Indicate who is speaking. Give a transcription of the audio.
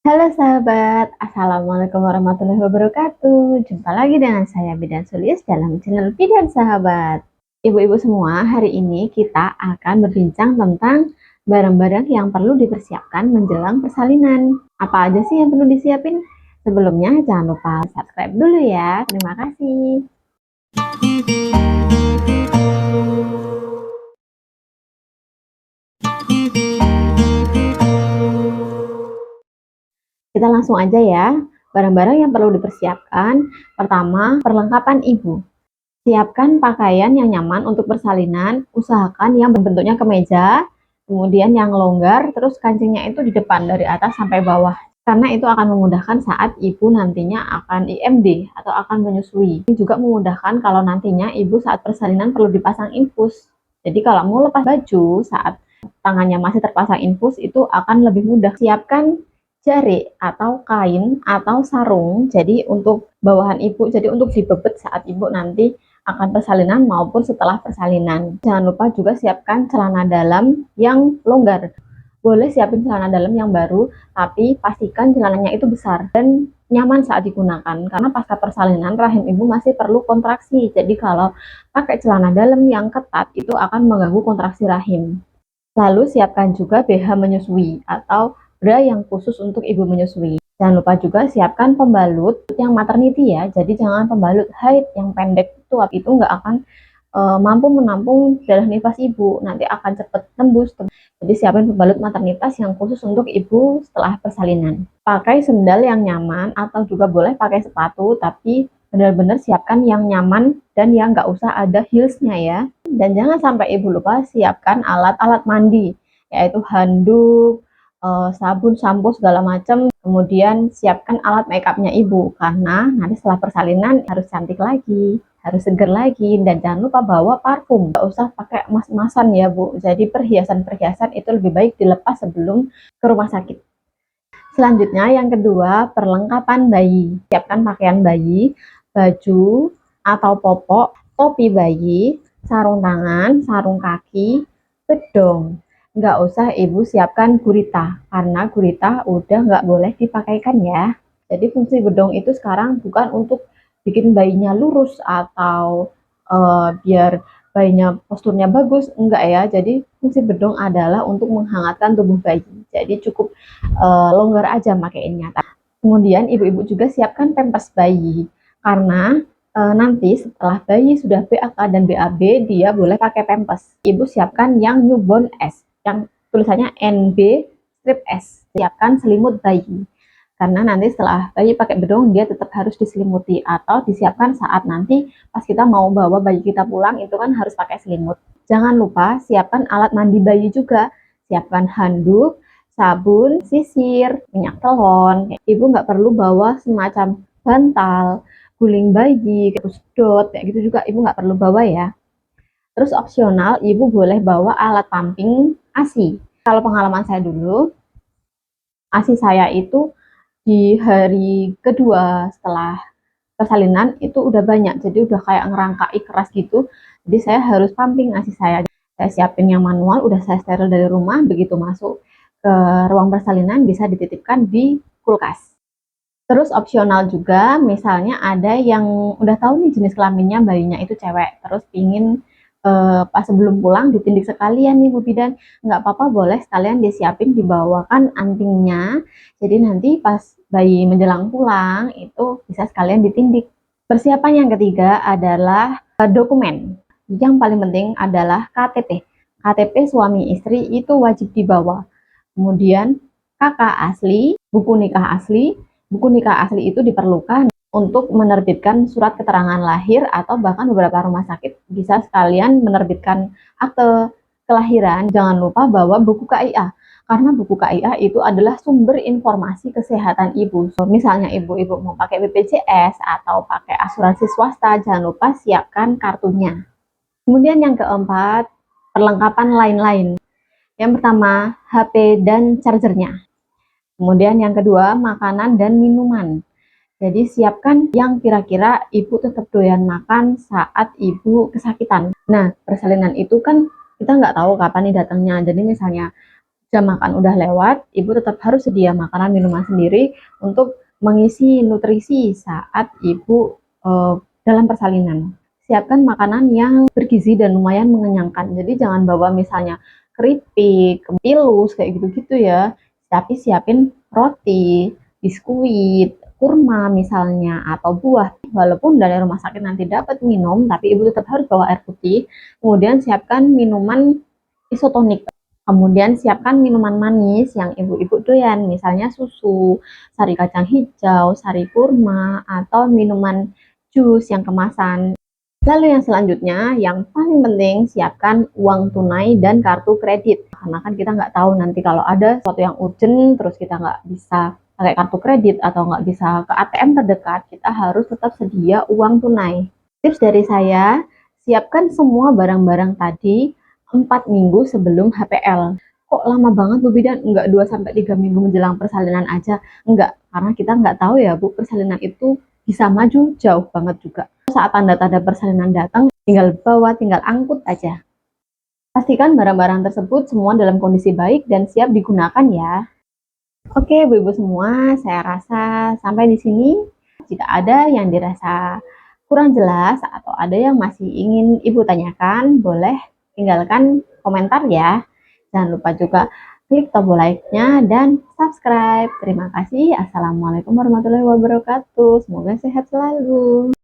Speaker 1: Halo sahabat, Assalamualaikum warahmatullahi wabarakatuh. Jumpa lagi dengan saya Bidan Sulis dalam channel Bidan Sahabat. Ibu-ibu semua, hari ini kita akan berbincang tentang barang-barang yang perlu dipersiapkan menjelang persalinan. Apa aja sih yang perlu disiapin? Sebelumnya jangan lupa subscribe dulu ya. Terima kasih. Kita langsung aja ya. Barang-barang yang perlu dipersiapkan. Pertama, perlengkapan ibu. Siapkan pakaian yang nyaman untuk persalinan, usahakan yang bentuknya kemeja, kemudian yang longgar, terus kancingnya itu di depan dari atas sampai bawah. Karena itu akan memudahkan saat ibu nantinya akan IMD atau akan menyusui. Ini juga memudahkan kalau nantinya ibu saat persalinan perlu dipasang infus. Jadi kalau mau lepas baju saat tangannya masih terpasang infus itu akan lebih mudah. Siapkan jari atau kain atau sarung. Jadi untuk bawahan ibu, jadi untuk dibebet saat ibu nanti akan persalinan maupun setelah persalinan. Jangan lupa juga siapkan celana dalam yang longgar. Boleh siapin celana dalam yang baru, tapi pastikan celananya itu besar dan nyaman saat digunakan. Karena pasca persalinan rahim ibu masih perlu kontraksi. Jadi kalau pakai celana dalam yang ketat itu akan mengganggu kontraksi rahim. Lalu siapkan juga BH menyusui atau bra yang khusus untuk ibu menyusui. Jangan lupa juga siapkan pembalut yang maternity ya. Jadi jangan pembalut haid yang pendek itu nggak akan mampu menampung darah nifas ibu. Nanti akan cepat tembus. Jadi siapin pembalut maternitas yang khusus untuk ibu setelah persalinan. Pakai sendal yang nyaman atau juga boleh pakai sepatu, tapi benar-benar siapkan yang nyaman dan yang nggak usah ada heelsnya ya. Dan jangan sampai ibu lupa siapkan alat-alat mandi, yaitu handuk, sabun, sampo segala macam. Kemudian siapkan alat makeupnya ibu karena nanti setelah persalinan harus cantik lagi, harus seger lagi, dan jangan lupa bawa parfum. Nggak usah pakai emas-emasan ya bu. Jadi perhiasan-perhiasan itu lebih baik dilepas sebelum ke rumah sakit. Selanjutnya yang kedua, perlengkapan bayi. Siapkan pakaian bayi, baju atau popok, topi bayi, sarung tangan, sarung kaki, bedong. Nggak usah ibu siapkan gurita, karena gurita udah nggak boleh dipakaikan ya. Jadi fungsi bedong itu sekarang bukan untuk bikin bayinya lurus atau biar bayinya posturnya bagus, enggak ya. Jadi fungsi bedong adalah untuk menghangatkan tubuh bayi. Jadi cukup longgar aja makainya. Kemudian ibu-ibu juga siapkan pampers bayi, karena nanti setelah bayi sudah BAK dan BAB dia boleh pakai pampers. Ibu siapkan yang newborn S, yang tulisannya NB strip S. Siapkan selimut bayi, karena nanti setelah bayi pakai bedong dia tetap harus diselimuti, atau disiapkan saat nanti pas kita mau bawa bayi kita pulang itu kan harus pakai selimut. Jangan lupa siapkan alat mandi bayi juga, siapkan handuk, sabun, sisir, minyak telon. Ibu nggak perlu bawa semacam bantal, guling bayi, sedot, kayak gitu juga ibu nggak perlu bawa ya. Terus opsional, ibu boleh bawa alat pumping ASI. Kalau pengalaman saya dulu, ASI saya itu di hari kedua setelah persalinan itu udah banyak, jadi udah kayak ngerangkai keras gitu. Jadi saya harus pumping ASI saya. Saya siapin yang manual, udah saya steril dari rumah, begitu masuk ke ruang persalinan bisa dititipkan di kulkas. Terus opsional juga, misalnya ada yang udah tahu nih jenis kelaminnya bayinya itu cewek, terus pingin pas sebelum pulang ditindik sekalian nih Bu Bidan, nggak apa-apa, boleh sekalian disiapin dibawakan antingnya. Jadi nanti pas bayi menjelang pulang itu bisa sekalian ditindik. Persiapan yang ketiga adalah dokumen. Yang paling penting adalah KTP. KTP suami istri itu wajib dibawa. Kemudian kakak asli, buku nikah asli. Buku nikah asli itu diperlukan untuk menerbitkan surat keterangan lahir, atau bahkan beberapa rumah sakit bisa sekalian menerbitkan akte kelahiran. Jangan lupa bawa buku KIA, karena buku KIA itu adalah sumber informasi kesehatan ibu. Misalnya ibu-ibu mau pakai BPJS atau pakai asuransi swasta, jangan lupa siapkan kartunya. Kemudian yang keempat, perlengkapan lain-lain. Yang pertama, HP dan chargernya. Kemudian yang kedua, makanan dan minuman. Jadi siapkan yang kira-kira ibu tetap doyan makan saat ibu kesakitan. Nah, persalinan itu kan kita nggak tahu kapan nih datangnya. Jadi misalnya Jam makan udah lewat, ibu tetap harus sedia makanan minuman sendiri untuk mengisi nutrisi saat ibu dalam persalinan. Siapkan makanan yang bergizi dan lumayan mengenyangkan. Jadi jangan bawa misalnya keripik, pilus kayak gitu-gitu ya. Tapi siapin roti, biskuit, kurma misalnya atau buah. Walaupun dari rumah sakit nanti dapat minum, tapi ibu tetap harus bawa air putih. Kemudian siapkan minuman isotonik. Kemudian siapkan minuman manis yang ibu-ibu doyan, misalnya susu, sari kacang hijau, sari kurma, atau minuman jus yang kemasan. Lalu yang selanjutnya, yang paling penting, siapkan uang tunai dan kartu kredit. Karena kan kita nggak tahu nanti kalau ada sesuatu yang urgent, terus kita nggak bisa pakai kartu kredit atau nggak bisa ke ATM terdekat, kita harus tetap sedia uang tunai. Tips dari saya, siapkan semua barang-barang tadi 4 minggu sebelum HPL. Kok lama banget Bu Bidan? Enggak 2-3 minggu menjelang persalinan aja. Enggak, karena kita nggak tahu ya Bu, persalinan itu bisa maju jauh banget juga. Saat tanda-tanda persalinan datang, tinggal bawa, tinggal angkut aja. Pastikan barang-barang tersebut semua dalam kondisi baik dan siap digunakan ya. Oke, Bu Ibu semua, saya rasa sampai di sini. Jika ada yang dirasa kurang jelas atau ada yang masih ingin Ibu tanyakan, boleh tinggalkan komentar ya. Jangan lupa juga klik tombol like-nya dan subscribe. Terima kasih. Assalamualaikum warahmatullahi wabarakatuh. Semoga sehat selalu.